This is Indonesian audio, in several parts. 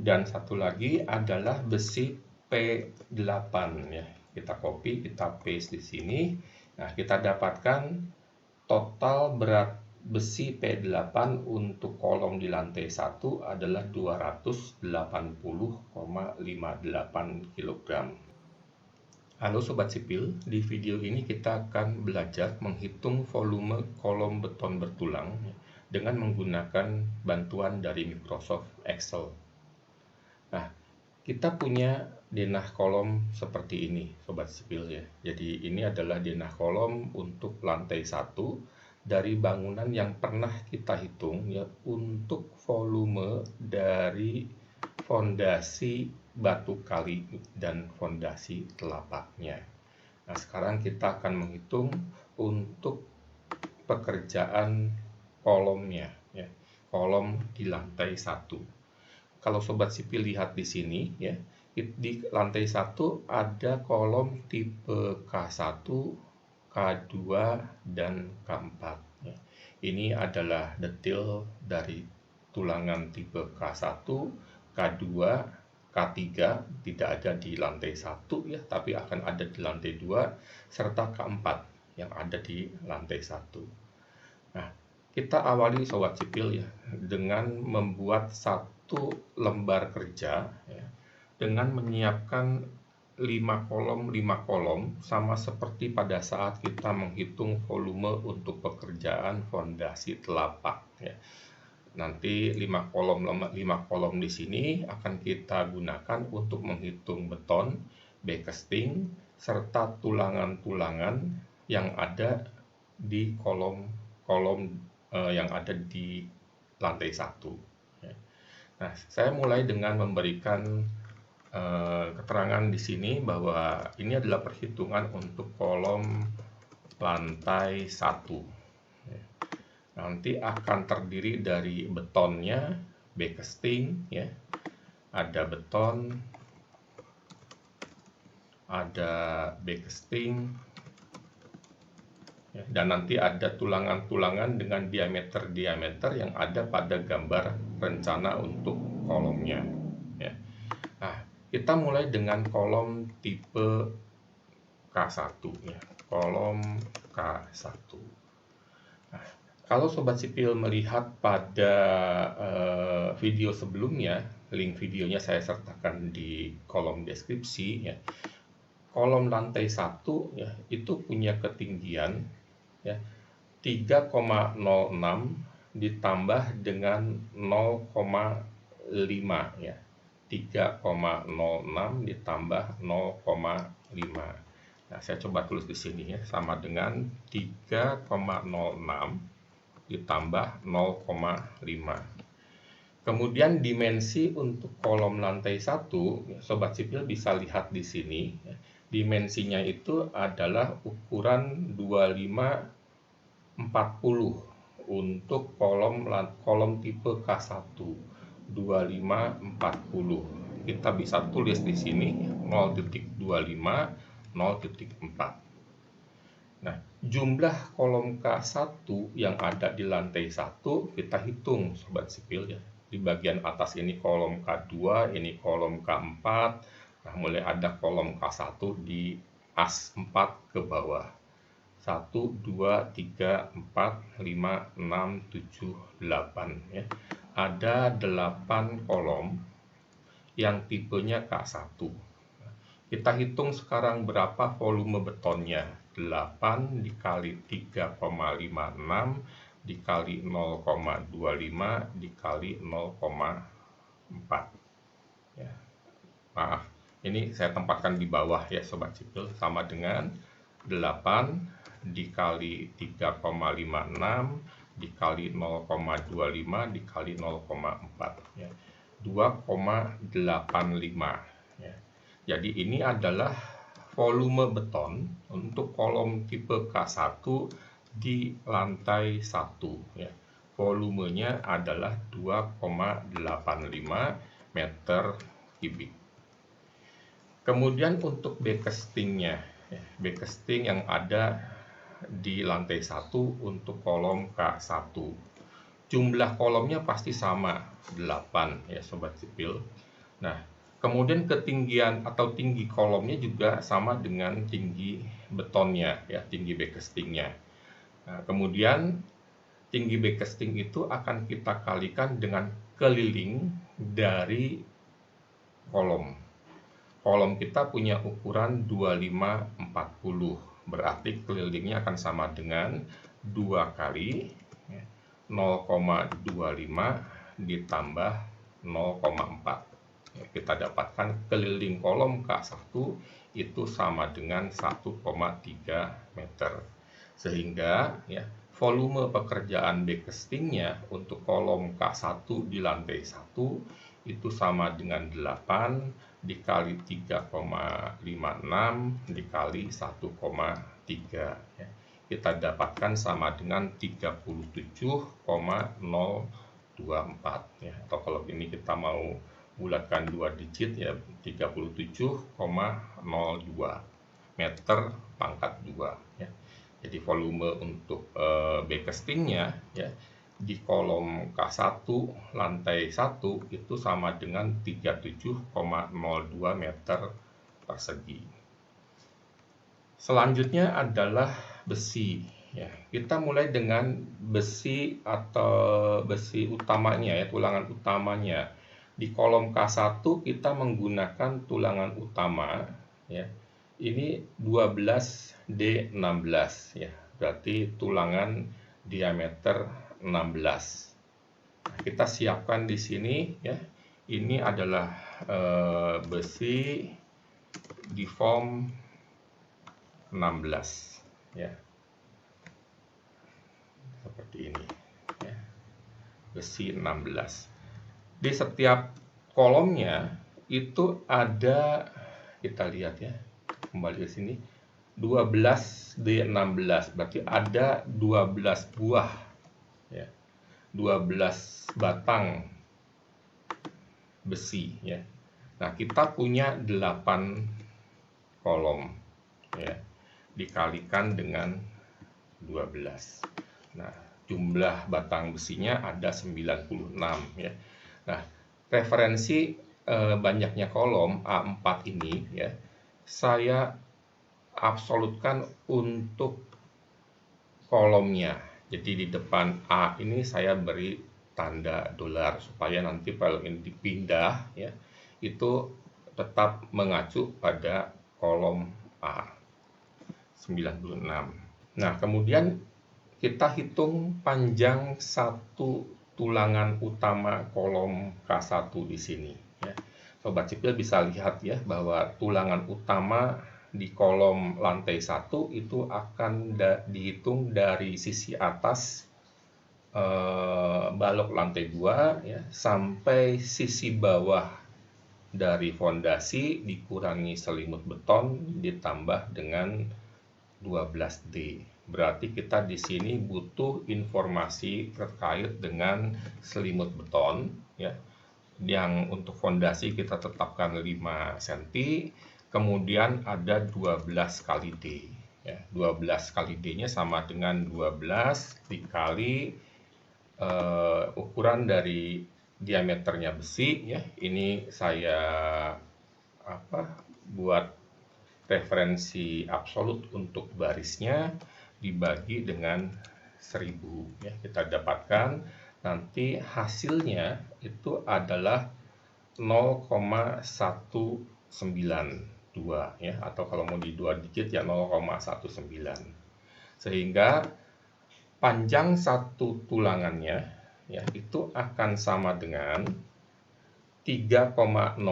Dan satu lagi adalah besi P8 ya. Kita copy, kita paste di sini. Nah, kita dapatkan total berat besi P8 untuk kolom di lantai 1 adalah 280,58 kg. Halo Sobat Sipil, di video ini kita akan belajar menghitung volume kolom beton bertulang dengan menggunakan bantuan dari Microsoft Excel. Nah, kita punya denah kolom seperti ini, Sobat Sipil ya. Jadi ini adalah denah kolom untuk lantai 1 dari bangunan yang pernah kita hitung ya untuk volume dari fondasi batu kali dan fondasi telapaknya. Nah, sekarang kita akan menghitung untuk pekerjaan kolomnya ya, kolom di lantai 1. Kalau Sobat Sipil lihat di sini ya, di lantai 1 ada kolom tipe K1, K2, dan K4 ya. Ini adalah detail dari tulangan tipe K1, K2, K3 tidak ada di lantai 1 ya, tapi akan ada di lantai 2 serta K4 yang ada di lantai 1. Nah, kita awali Sobat Sipil ya dengan membuat satu lembar kerja ya, dengan menyiapkan 5 kolom sama seperti pada saat kita menghitung volume untuk pekerjaan fondasi telapak ya. Nanti 5 kolom di sini akan kita gunakan untuk menghitung beton, backcasting serta tulangan-tulangan yang ada di kolom yang ada di lantai 1. Nah, saya mulai dengan memberikan keterangan di sini bahwa ini adalah perhitungan untuk kolom lantai 1. Nanti akan terdiri dari betonnya, backcasting ya, ada beton, ada backcasting ya, dan nanti ada tulangan-tulangan dengan diameter yang ada pada gambar rencana untuk kolomnya ya. Nah, kita mulai dengan kolom tipe K1 ya, kolom K1. Nah, kalau Sobat Sipil melihat pada video sebelumnya, link videonya saya sertakan di kolom deskripsi ya. Kolom lantai 1 ya, itu punya ketinggian ya 3,06 ditambah dengan 0,5 ya. 3,06 ditambah 0,5. Nah, saya coba tulis di sini ya, sama dengan 3,06 ditambah 0,5. Kemudian dimensi untuk kolom lantai 1, Sobat Sipil bisa lihat di sini ya. Dimensinya itu adalah ukuran 2540 untuk kolom tipe K1 2540. Kita bisa tulis di sini 0.25 0.4. Nah, jumlah kolom K1 yang ada di lantai 1 kita hitung Sobat Sipil ya. Di bagian atas ini kolom K2, ini kolom K4. Nah, mulai ada kolom K1 di as 4 ke bawah. 1, 2, 3, 4, 5, 6, 7, 8 ya. Ada 8 kolom yang tipenya K1. Kita hitung sekarang berapa volume betonnya. 8 dikali 3,56 dikali 0,25 dikali 0,4 ya. Maaf, ini saya tempatkan di bawah ya Sobat Sipil, sama dengan 8 dikali 3,56 dikali 0,25 dikali 0,4 ya, 2,85 ya. Jadi ini adalah volume beton untuk kolom tipe K1 di lantai 1 ya. Volumenya adalah 2,85 meter kubik. Kemudian untuk backcastingnya ya, backcasting yang ada di lantai 1 untuk kolom K1. Jumlah kolomnya pasti sama 8 ya Sobat Sipil. Nah, kemudian ketinggian atau tinggi kolomnya juga sama dengan tinggi betonnya, ya, tinggi backcastingnya. Nah, kemudian tinggi backcasting itu akan kita kalikan dengan keliling dari kolom. Kolom kita punya ukuran 2540, berarti kelilingnya akan sama dengan 2 kali 0,25 ditambah 0,4. Kita dapatkan keliling kolom K1 itu sama dengan 1,3 meter. Sehingga ya, volume pekerjaan backcastingnya untuk kolom K1 di lantai 1 itu sama dengan 8 dikali 3,56 dikali 1,3, ya. Kita dapatkan sama dengan 37,024, ya. Atau kalau ini kita mau bulatkan 2 digit, ya, 37,02 meter pangkat 2, ya. Jadi volume untuk backcastingnya, ya, di kolom K1 lantai 1 itu sama dengan 37,02 meter persegi. Selanjutnya adalah besi, ya. Kita mulai dengan besi atau besi utamanya, ya, tulangan utamanya. Di kolom K1 kita menggunakan tulangan utama, ya. Ini 12D16, ya. Berarti tulangan diameter 16. Nah, kita siapkan di sini, ya. Ini adalah besi di form 16, ya. Seperti ini, ya. Besi 16. Di setiap kolomnya itu ada, kita lihat, ya. Kembali ke sini. 12D16, berarti ada 12 buah, ya, 12 batang besi, ya. Nah, kita punya 8 kolom, ya, dikalikan dengan 12. Nah, jumlah batang besinya ada 96, ya. Nah, referensi banyaknya kolom A4 ini, ya, saya absolutkan untuk kolomnya. Jadi di depan A ini saya beri tanda dolar supaya nanti kalau ini dipindah, ya, itu tetap mengacu pada kolom A 96. Nah, kemudian kita hitung panjang satu tulangan utama kolom K1 di sini, ya. Sobat sipil bisa lihat, ya, bahwa tulangan utama di kolom lantai 1 itu akan dihitung dari sisi atas balok lantai 2, ya, sampai sisi bawah dari fondasi dikurangi selimut beton ditambah dengan 12D. Berarti kita di sini butuh informasi terkait dengan selimut beton, ya. Yang untuk fondasi kita tetapkan 5 cm. Kemudian ada 12 kali D, ya. 12 kali D-nya sama dengan 12 dikali ukuran dari diameternya besi, ya. Ini saya buat referensi absolut untuk barisnya dibagi dengan 1000, ya. Kita dapatkan nanti hasilnya itu adalah 0,192, ya, atau kalau mau di 2 digit, ya, 0,19. Sehingga panjang satu tulangannya, ya, itu akan sama dengan 3,06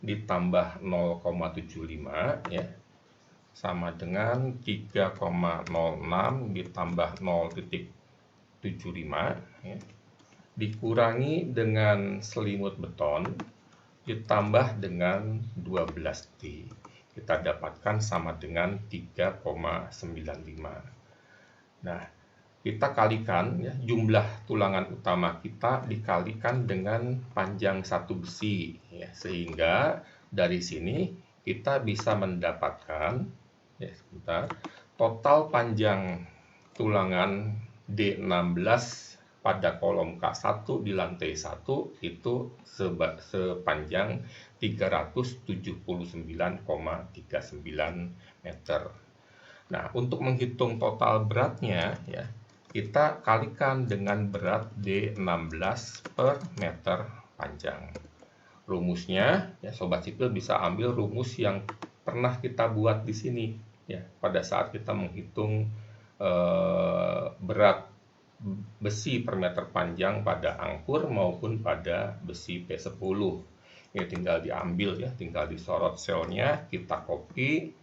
ditambah 0,75, ya, sama dengan 3,06 ditambah 0,75, ya, dikurangi dengan selimut beton ditambah dengan 12D. Kita dapatkan sama dengan 3,95. Nah, kita kalikan, ya, jumlah tulangan utama kita dikalikan dengan panjang satu besi, ya, sehingga dari sini kita bisa mendapatkan, ya, sebentar, total panjang tulangan D16 pada kolom K1 di lantai 1 itu sepanjang 379,39 meter. Nah, untuk menghitung total beratnya ya, kita kalikan dengan berat D16 per meter panjang. Rumusnya ya sobat sipil bisa ambil rumus yang pernah kita buat di sini ya pada saat kita menghitung berat besi per meter panjang pada angkur maupun pada besi P10. Ini tinggal diambil ya, tinggal disorot selnya, kita copy,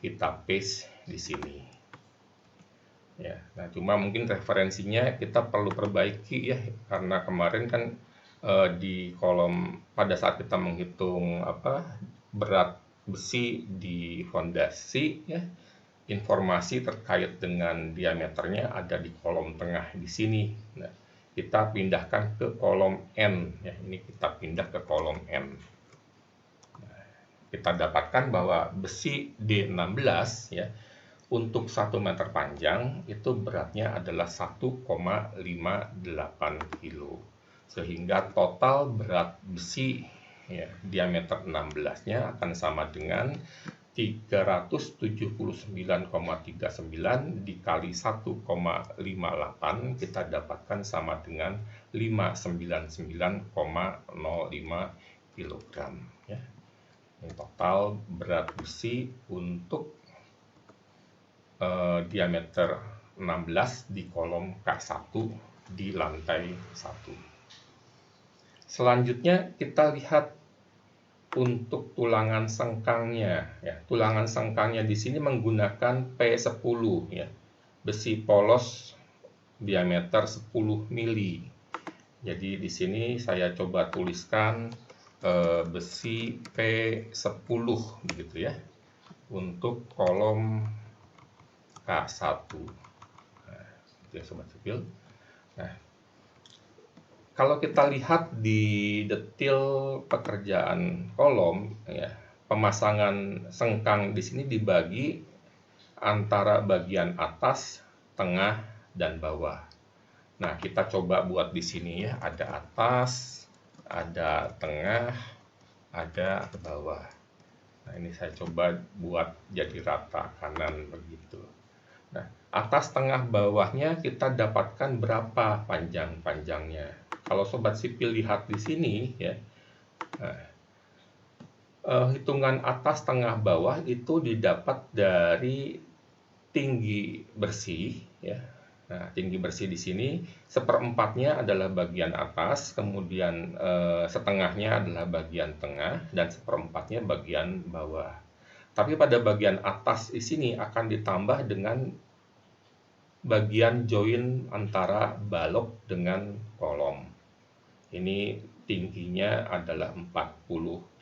kita paste di sini. Ya, nah cuma mungkin referensinya kita perlu perbaiki ya, karena kemarin kan di kolom pada saat kita menghitung berat besi di fondasi ya, informasi terkait dengan diameternya ada di kolom tengah di sini. Nah, kita pindahkan ke kolom N ya, ini kita pindah ke kolom N. Nah, kita dapatkan bahwa besi D16 ya untuk 1 meter panjang itu beratnya adalah 1,58 kilo. Sehingga total berat besi ya, diameter 16-nya akan sama dengan 379,39 dikali 1,58 kita dapatkan sama dengan 599,05 kg ya. Ini total berat besi untuk diameter 16 di kolom K1 di lantai 1. Selanjutnya kita lihat untuk tulangan sengkangnya ya. Tulangan sengkangnya di sini menggunakan P10 ya. Besi polos diameter 10 mili. Jadi di sini saya coba tuliskan besi P10 begitu ya. Untuk kolom K1. Nah, itu ya sobat sipil. Nah, kalau kita lihat di detail pekerjaan kolom ya, pemasangan sengkang di sini dibagi antara bagian atas, tengah, dan bawah. Nah, kita coba buat di sini ya, ada atas, ada tengah, ada bawah. Nah, ini saya coba buat jadi rata kanan begitu. Nah, atas, tengah, bawahnya kita dapatkan berapa panjangnya. Kalau sobat sipil lihat di sini ya, hitungan atas, tengah, bawah itu didapat dari tinggi bersih ya. Nah, tinggi bersih di sini seperempatnya adalah bagian atas, kemudian setengahnya adalah bagian tengah, dan seperempatnya bagian bawah. Tapi pada bagian atas di sini akan ditambah dengan bagian join antara balok dengan kolom. Ini tingginya adalah 45.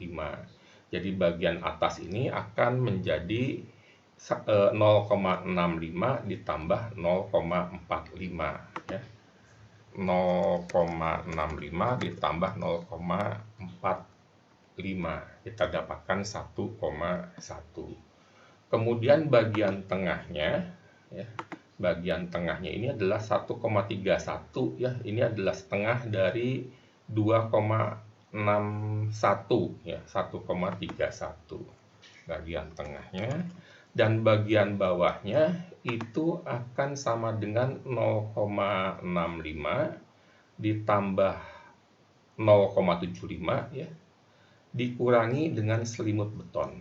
Jadi bagian atas ini akan menjadi 0,65 ditambah 0,45 ya. 0,65 ditambah 0,45 kita dapatkan 1,1. Kemudian bagian tengahnya ya, bagian tengahnya ini adalah 1,31 ya. Ini adalah setengah dari 2,61 ya, 1,31 bagian tengahnya, dan bagian bawahnya itu akan sama dengan 0,65 ditambah 0,75 ya, dikurangi dengan selimut beton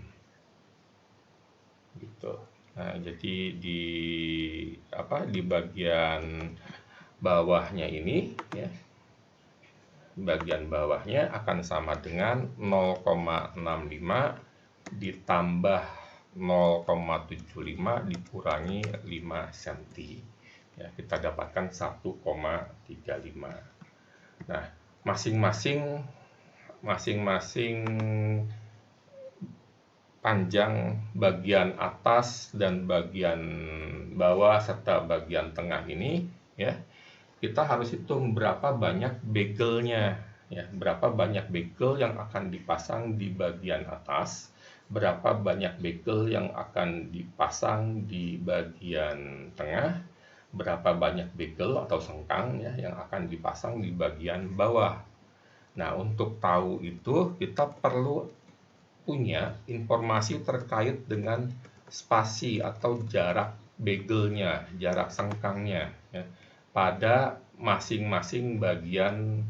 gitu. Nah, jadi di bagian bawahnya ini ya, bagian bawahnya akan sama dengan 0,65 ditambah 0,75 dikurangi 5 cm ya, kita dapatkan 1,35. Nah, masing-masing panjang bagian atas dan bagian bawah serta bagian tengah ini ya, kita harus hitung berapa banyak begelnya ya, berapa banyak begel yang akan dipasang di bagian atas, berapa banyak begel yang akan dipasang di bagian tengah, berapa banyak bagel atau sengkang ya yang akan dipasang di bagian bawah. Nah, untuk tahu itu kita perlu punya informasi terkait dengan spasi atau jarak bagelnya, jarak sengkangnya ya, pada masing-masing bagian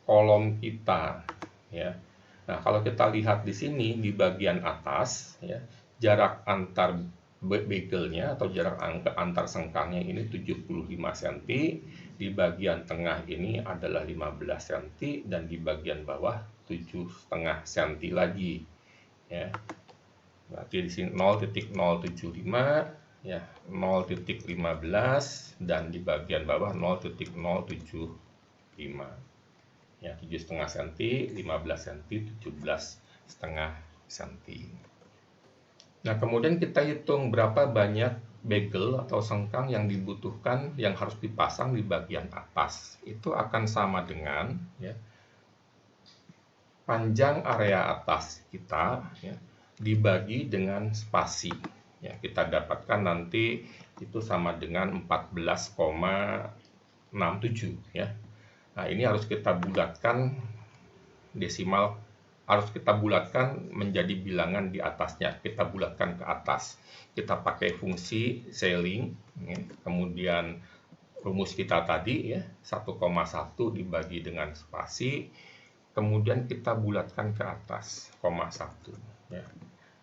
kolom kita ya. Nah, kalau kita lihat di sini di bagian atas ya, jarak antar bagelnya atau jarak antar sengkangnya ini 75 cm, di bagian tengah ini adalah 15 cm dan di bagian bawah 7,5 cm lagi ya. Berarti di sini 0,075 ya, 0,15 dan di bagian bawah 0,075 ya, 7,5 cm, 15 cm, 17,5 cm. Nah, kemudian kita hitung berapa banyak bagel atau sengkang yang dibutuhkan yang harus dipasang di bagian atas. Itu akan sama dengan ya, panjang area atas kita ya, dibagi dengan spasi. Ya, kita dapatkan nanti itu sama dengan 14,67 ya. Nah, ini harus kita bulatkan desimal, harus kita bulatkan menjadi bilangan di atasnya. Kita bulatkan ke atas. Kita pakai fungsi scaling, ya. Kemudian rumus kita tadi ya, 1,1 dibagi dengan spasi, kemudian kita bulatkan ke atas, 0,1 ya.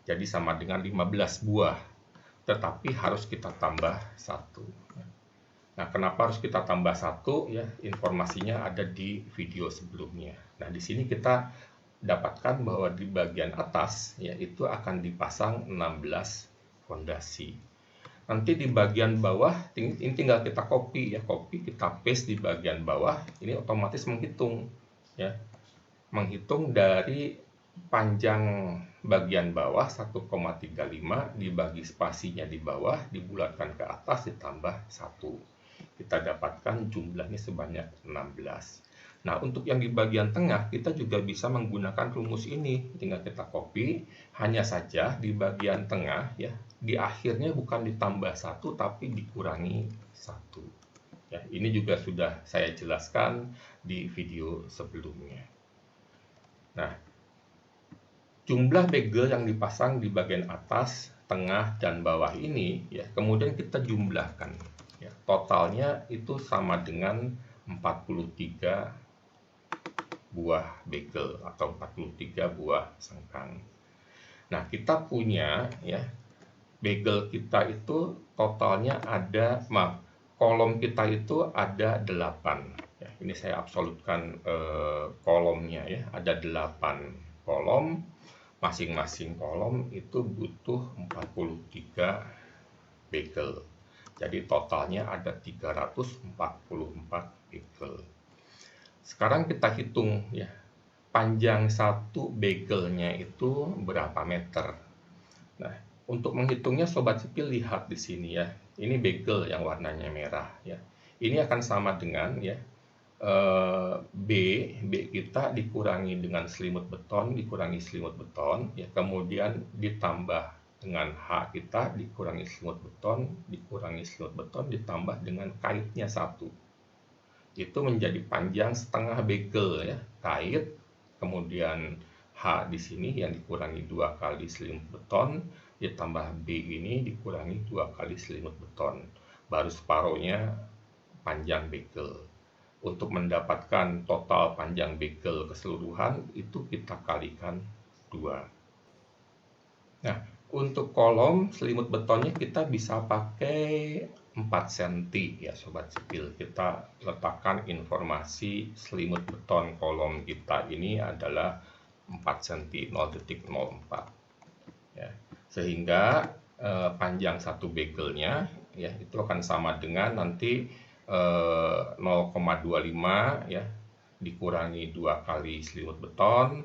Jadi sama dengan 15 buah. Tetapi harus kita tambah 1 ya. Nah, kenapa harus kita tambah 1 ya? Informasinya ada di video sebelumnya. Nah, di sini kita dapatkan bahwa di bagian atas ya itu akan dipasang 16 fondasi. Nanti di bagian bawah ini tinggal kita copy ya, kita paste di bagian bawah, ini otomatis menghitung ya. Menghitung dari panjang bagian bawah 1,35 dibagi spasinya di bawah, dibulatkan ke atas ditambah 1. Kita dapatkan jumlahnya sebanyak 16. Nah, untuk yang di bagian tengah kita juga bisa menggunakan rumus ini. Tinggal kita copy, hanya saja di bagian tengah ya, di akhirnya bukan ditambah 1 tapi dikurangi 1. Ya, ini juga sudah saya jelaskan di video sebelumnya. Nah, jumlah bagel yang dipasang di bagian atas, tengah, dan bawah ini ya, kemudian kita jumlahkan. Ya, totalnya itu sama dengan 43 buah bagel atau 43 buah sengkang. Nah, kita punya ya, bagel kita itu totalnya ada, kolom kita itu ada 8. Ya, ini saya absolutkan kolomnya ya, ada 8 kolom. Masing-masing kolom itu butuh 43 bagel. Jadi totalnya ada 344 bagel. Sekarang kita hitung ya, panjang satu bagelnya itu berapa meter. Nah, untuk menghitungnya Sobat Sipil lihat di sini ya. Ini bagel yang warnanya merah ya. Ini akan sama dengan ya, B kita dikurangi dengan selimut beton, dikurangi selimut beton ya, kemudian ditambah dengan H kita dikurangi selimut beton, dikurangi selimut beton, ditambah dengan kaitnya 1. Itu menjadi panjang setengah bagel ya, kait, kemudian H di sini yang dikurangi 2 kali selimut beton, ditambah B ini dikurangi 2 kali selimut beton. Baru separuhnya panjang bagel. Untuk mendapatkan total panjang bagel keseluruhan itu kita kalikan 2. Nah, untuk kolom selimut betonnya kita bisa pakai 4 cm ya Sobat Sipil. Kita letakkan informasi selimut beton kolom kita ini adalah 4 cm, 0,04 ya. Sehingga panjang satu bagelnya ya itu akan sama dengan nanti 0,25 ya dikurangi 2 kali selimut beton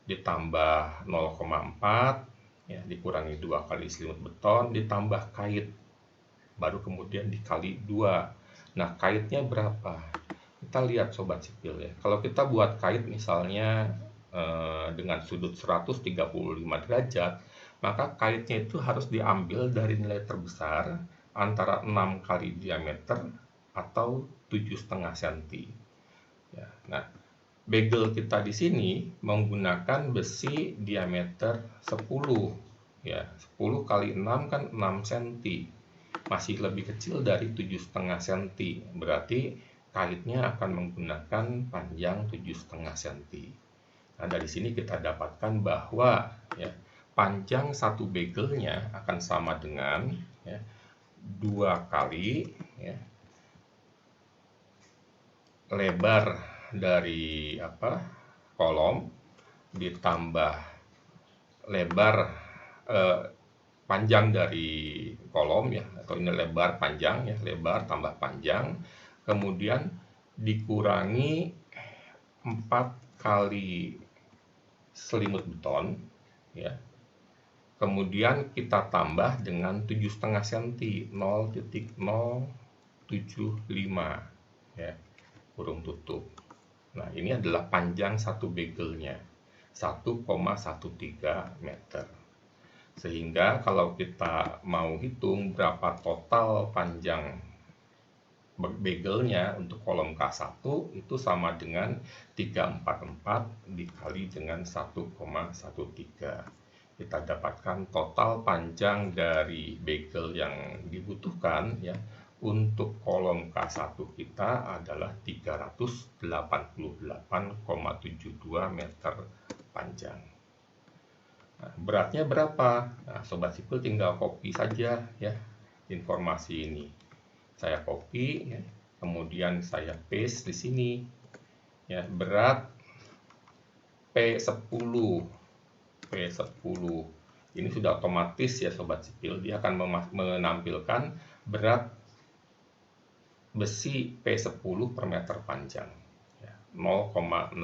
ditambah 0,4 ya dikurangi 2 kali selimut beton ditambah kait, baru kemudian dikali 2. Nah, kaitnya berapa? Kita lihat Sobat Sipil ya. Kalau kita buat kait misalnya dengan sudut 135 derajat, maka kaitnya itu harus diambil dari nilai terbesar antara 6 kali diameter atau 7,5 cm. Ya, nah, bagel kita di sini menggunakan besi diameter 10. Ya, 10 kali 6 kan 6 cm. Masih lebih kecil dari 7,5 cm. Berarti kaitnya akan menggunakan panjang 7,5 cm. Nah, dari sini kita dapatkan bahwa ya, panjang satu bagelnya akan sama dengan ya, 2 kali ya, lebar dari kolom ditambah lebar panjang dari kolom ya, atau ini lebar panjang ya, lebar tambah panjang, kemudian dikurangi 4 kali selimut beton ya, kemudian kita tambah dengan 7,5 cm, 0,075 ya, kurung tutup. Nah, ini adalah panjang satu bagelnya, 1,13 meter. Sehingga kalau kita mau hitung berapa total panjang bagelnya untuk kolom K1, itu sama dengan 344 dikali dengan 1,13. Kita dapatkan total panjang dari bagel yang dibutuhkan ya untuk kolom K1 kita adalah 388,72 meter panjang. Nah, beratnya berapa? Nah, Sobat Sipil tinggal copy saja ya informasi ini. Saya copy ya, kemudian saya paste di sini. Ya, berat P10. Ini sudah otomatis ya Sobat Sipil, dia akan menampilkan berat besi P10 per meter panjang. 0,62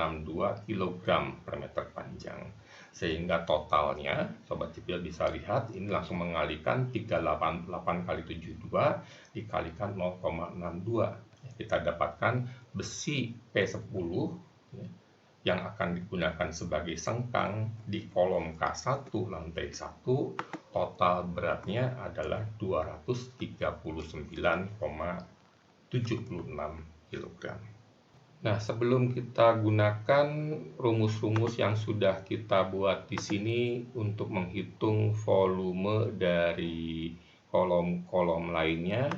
kg per meter panjang. Sehingga totalnya Sobat Sipil bisa lihat ini langsung mengalikan 388 kali 72 dikalikan 0,62. Kita dapatkan besi P10 yang akan digunakan sebagai sengkang di kolom K1 lantai 1, total beratnya adalah 239,76 kg. Nah, sebelum kita gunakan rumus-rumus yang sudah kita buat di sini untuk menghitung volume dari kolom-kolom lainnya,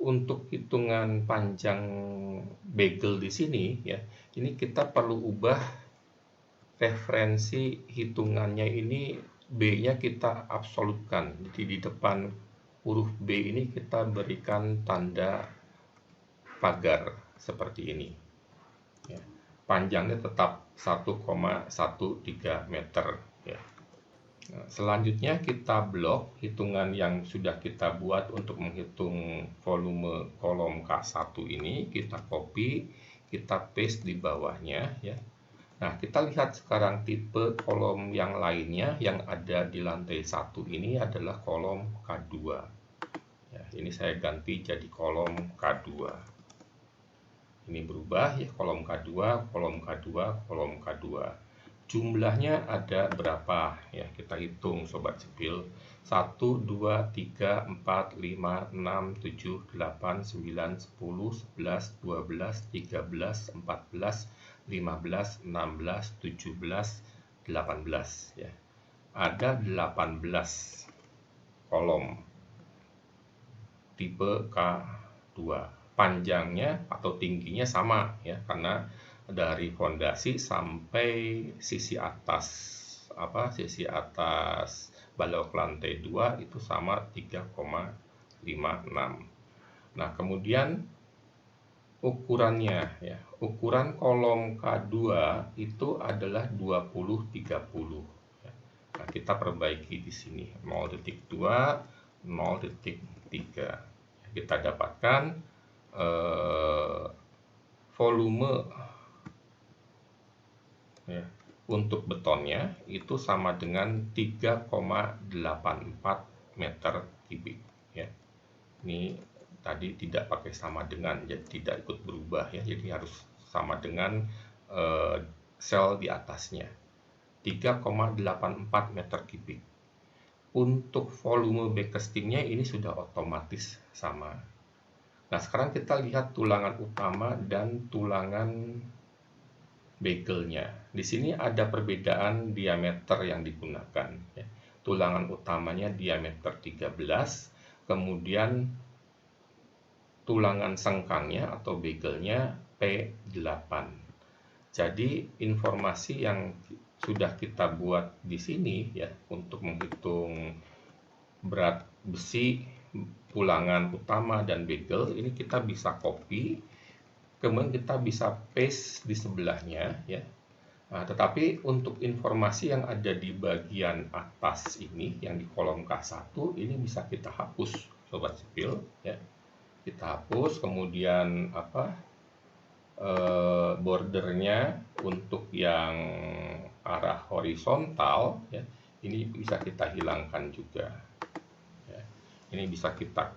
untuk hitungan panjang bagel di sini ya, ini kita perlu ubah referensi hitungannya ini, B-nya kita absolutkan. Jadi di depan huruf B ini kita berikan tanda pagar seperti ini. Ya, panjangnya tetap 1,13 meter ya. Nah, selanjutnya kita blok hitungan yang sudah kita buat untuk menghitung volume kolom K1 ini, kita copy, kita paste di bawahnya ya. Nah, kita lihat sekarang tipe kolom yang lainnya yang ada di lantai 1 ini adalah kolom K2. Ya, ini saya ganti jadi kolom K2. Ini berubah ya, kolom K2, kolom K2, kolom K2. Jumlahnya ada berapa ya, kita hitung Sobat Sipil. 1, 2, 3, 4, 5, 6, 7, 8, 9, 10, 11, 12, 13, 14, 15, 16, 17, 18 ya. Ada 18 kolom tipe K2. Panjangnya atau tingginya sama ya, karena dari fondasi sampai sisi atas balok lantai 2 itu sama 3,56. Nah, kemudian ukurannya ya, ukuran kolom K2 itu adalah 20-30 ya. Nah, kita perbaiki di sini 0,2, 0,3. Kita dapatkan volume ya, untuk betonnya itu sama dengan 3,84 meter kubik ya. Ini tadi tidak pakai sama dengan, jadi tidak ikut berubah ya, jadi harus sama dengan sel di atasnya, 3,84 meter kubik. untuk volume backcastingnya ini sudah otomatis sama. Nah, sekarang kita lihat tulangan utama dan tulangan begelnya. Di sini ada perbedaan diameter yang digunakan. Ya. Tulangan utamanya diameter 13, kemudian tulangan sengkangnya atau begelnya P8. Jadi informasi yang sudah kita buat di sini ya untuk menghitung berat besi tulangan utama dan begel ini kita bisa copy, kemudian kita bisa paste di sebelahnya ya. Nah, tetapi untuk informasi yang ada di bagian atas ini yang di kolom K1 ini bisa kita hapus sobat sipil ya. Kita hapus, kemudian bordernya untuk yang arah horizontal ya, ini bisa kita hilangkan juga ya. Ini bisa kita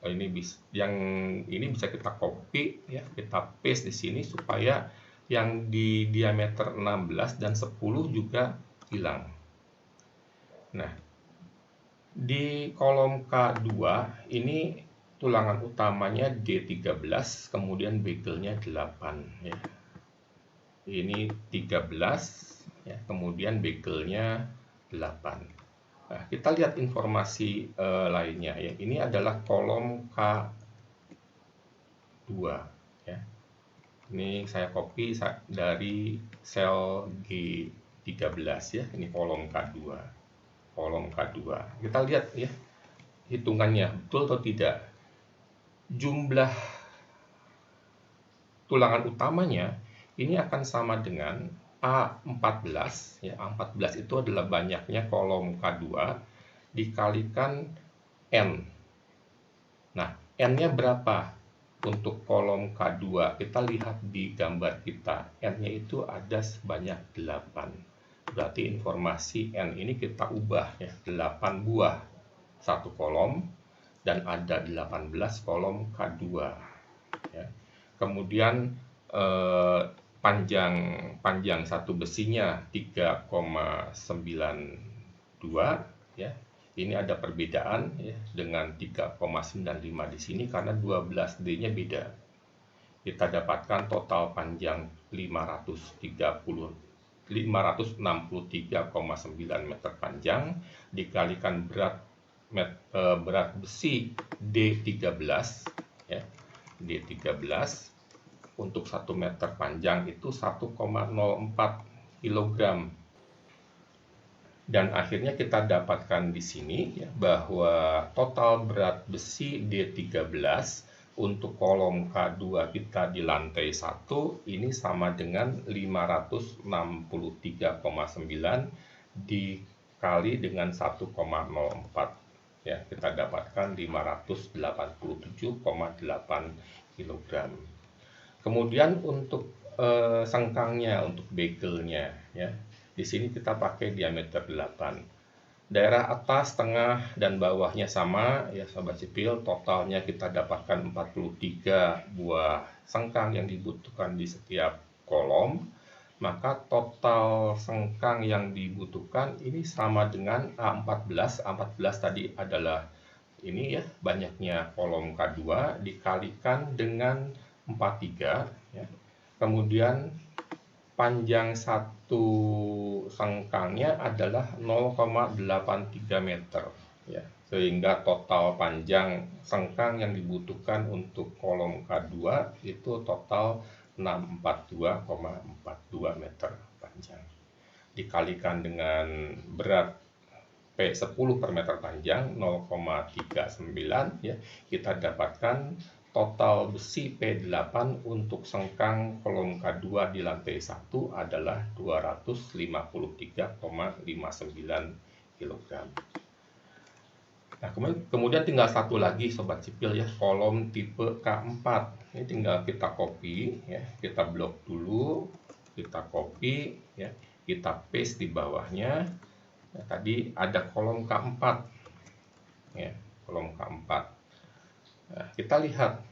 ini bisa kita copy ya, kita paste di sini supaya yang di diameter 16 dan 10 juga hilang. Nah, di kolom K2 ini tulangan utamanya D13, kemudian begelnya 8 ya. Ini 13 ya, kemudian begelnya 8. Nah, kita lihat informasi lainnya ya. Ini adalah kolom K2 ya. Ini saya copy dari sel G13 ya. Ini kolom K2. Kolom K2. Kita lihat ya hitungannya betul atau tidak. Jumlah tulangan utamanya ini akan sama dengan A14 ya. A14 itu adalah banyaknya kolom K2 dikalikan N. Nah, N-nya berapa untuk kolom K2? Kita lihat di gambar kita, N-nya itu ada sebanyak 8. Berarti informasi N ini kita ubah ya, 8 buah satu kolom dan ada 18 kolom K2 ya. Kemudian panjang satu besinya 3,92 ya. Ini ada perbedaan ya dengan 3,95 di sini karena 12D-nya beda. Kita dapatkan total panjang 563,9 meter panjang dikalikan berat besi D13 ya. D13 untuk 1 meter panjang itu 1,04 kg. Dan akhirnya kita dapatkan di sini ya, bahwa total berat besi D13 untuk kolom K2 kita di lantai 1 ini sama dengan 563,9 dikali dengan 1,04 ya, kita dapatkan 587,8 kg. Kemudian untuk sengkangnya, untuk begelnya ya. Di sini kita pakai diameter 8. Daerah atas, tengah, dan bawahnya sama ya sobat sipil. Totalnya kita dapatkan 43 buah sengkang yang dibutuhkan di setiap kolom. Maka total sengkang yang dibutuhkan ini sama dengan A14. A14 tadi adalah ini ya, banyaknya kolom K2 dikalikan dengan 43 ya. Kemudian panjang satu sengkangnya adalah 0,83 meter ya. Sehingga total panjang sengkang yang dibutuhkan untuk kolom K2 itu total 642,42 meter panjang. Dikalikan dengan berat P10 per meter panjang 0,39 ya, kita dapatkan total besi P8 untuk sengkang kolom K2 di lantai 1 adalah 253,59 kg. Nah, kemudian tinggal satu lagi sobat sipil ya, kolom tipe K4. Ini tinggal kita copy ya, kita blok dulu, kita copy ya, kita paste di bawahnya. Nah, tadi ada kolom K4 ya, kolom K4. Nah, kita lihat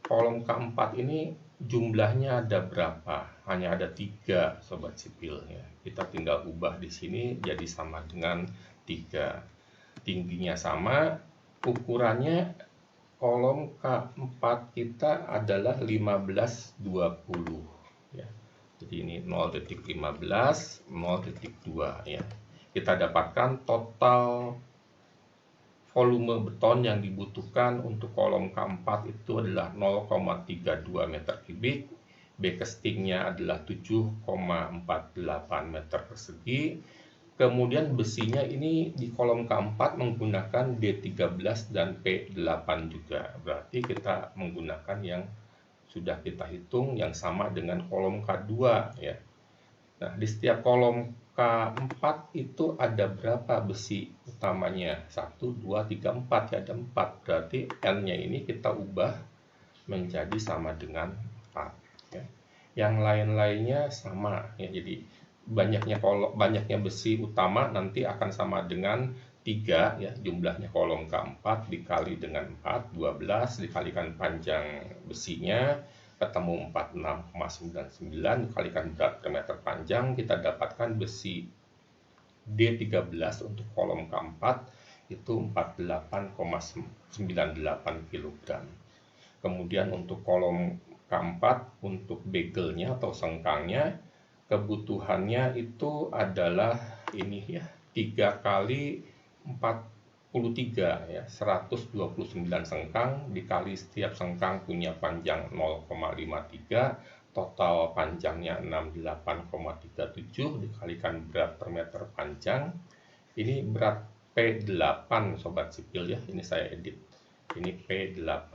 kolom K4 ini jumlahnya ada berapa? Hanya ada 3 sobat sipil ya. Kita tinggal ubah di sini jadi sama dengan 3. Tingginya sama, ukurannya kolom K4 kita adalah 1520 ya. Jadi ini 0.15, 0.2 ya. Kita dapatkan total volume beton yang dibutuhkan untuk kolom K4 itu adalah 0,32 meter kubik. Backcastingnya adalah 7,48 meter persegi. Kemudian besinya ini di kolom K4 menggunakan D13 dan P8 juga. Berarti kita menggunakan yang sudah kita hitung yang sama dengan kolom K2 ya. Nah, di setiap kolom K4 itu ada berapa besi utamanya? 1, 2, 3, 4 ya, ada 4. Berarti N-nya ini kita ubah menjadi sama dengan 4 ya. Yang lain-lainnya sama ya. Jadi banyaknya besi utama nanti akan sama dengan 3 ya, jumlahnya kolom K4 dikali dengan 4, 12 dikalikan panjang besinya ketemu 46,99 dikalikan berat per meter panjang, kita dapatkan besi D13 untuk kolom K4 itu 48,98 kg. Kemudian untuk kolom K4 untuk begelnya atau sengkangnya kebutuhannya itu adalah ini ya, 3 kali 43 ya, 129 sengkang dikali setiap sengkang punya panjang 0,53, total panjangnya 68,37 dikalikan berat per meter panjang. Ini berat P8 sobat sipil ya, ini saya edit. Ini P8.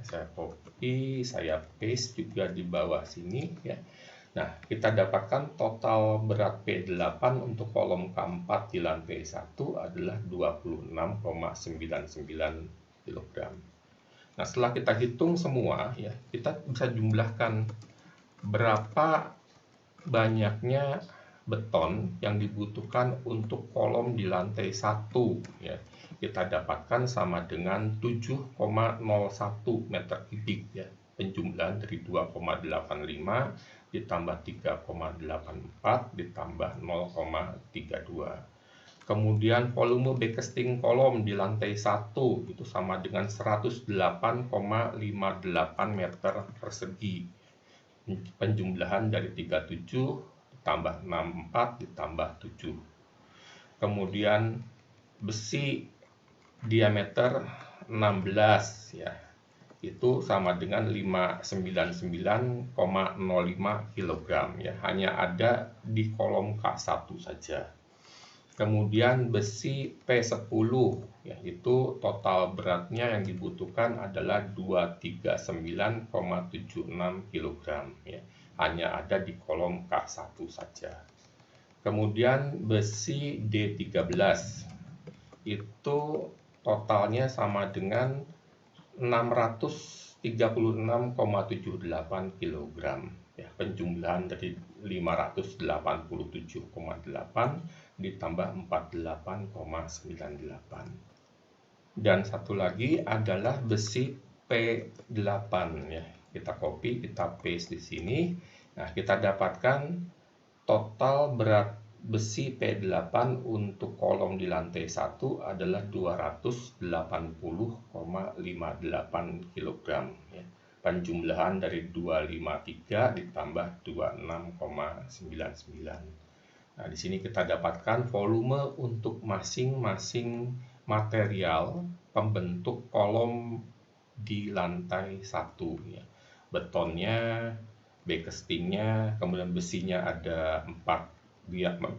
Saya copy, saya paste juga di bawah sini ya. Nah, kita dapatkan total berat P8 untuk kolom K4 di lantai 1 adalah 26,99 kg. Nah, setelah kita hitung semua ya, kita bisa jumlahkan berapa banyaknya beton yang dibutuhkan untuk kolom di lantai 1 ya. Kita dapatkan sama dengan 7,01 meter kubik ya. Penjumlahan dari 2,85 ditambah 3,84 ditambah 0,32. Kemudian volume backcasting kolom di lantai 1 itu sama dengan 108,58 meter persegi. Penjumlahan dari 37 ditambah 64 ditambah 7. Kemudian besi diameter 16 ya, itu sama dengan 599,05 kg ya, hanya ada di kolom K1 saja. Kemudian besi P10 ya, itu total beratnya yang dibutuhkan adalah 239,76 kg ya, hanya ada di kolom K1 saja. Kemudian besi D13 itu totalnya sama dengan 636,78 kg ya, penjumlahan dari 587,8 ditambah 48,98. Dan satu lagi adalah besi P8 ya, kita copy, kita paste di sini. Nah, kita dapatkan total berat besi P8 untuk kolom di lantai 1 adalah 280,58 kg ya. Penjumlahan dari 253 ditambah 26,99. Nah, di sini kita dapatkan volume untuk masing-masing material pembentuk kolom di lantai 1 ya. Betonnya, backcastingnya, kemudian besinya ada 4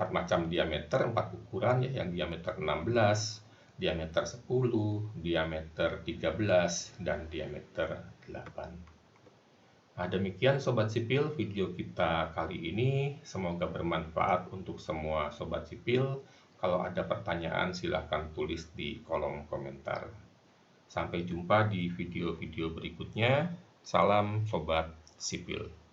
macam diameter, 4 ukuran ya, yang diameter 16, diameter 10, diameter 13, dan diameter 8. Nah, demikian sobat sipil video kita kali ini, semoga bermanfaat untuk semua sobat sipil. Kalau ada pertanyaan silahkan tulis di kolom komentar. Sampai jumpa di video-video berikutnya. Salam sobat sipil.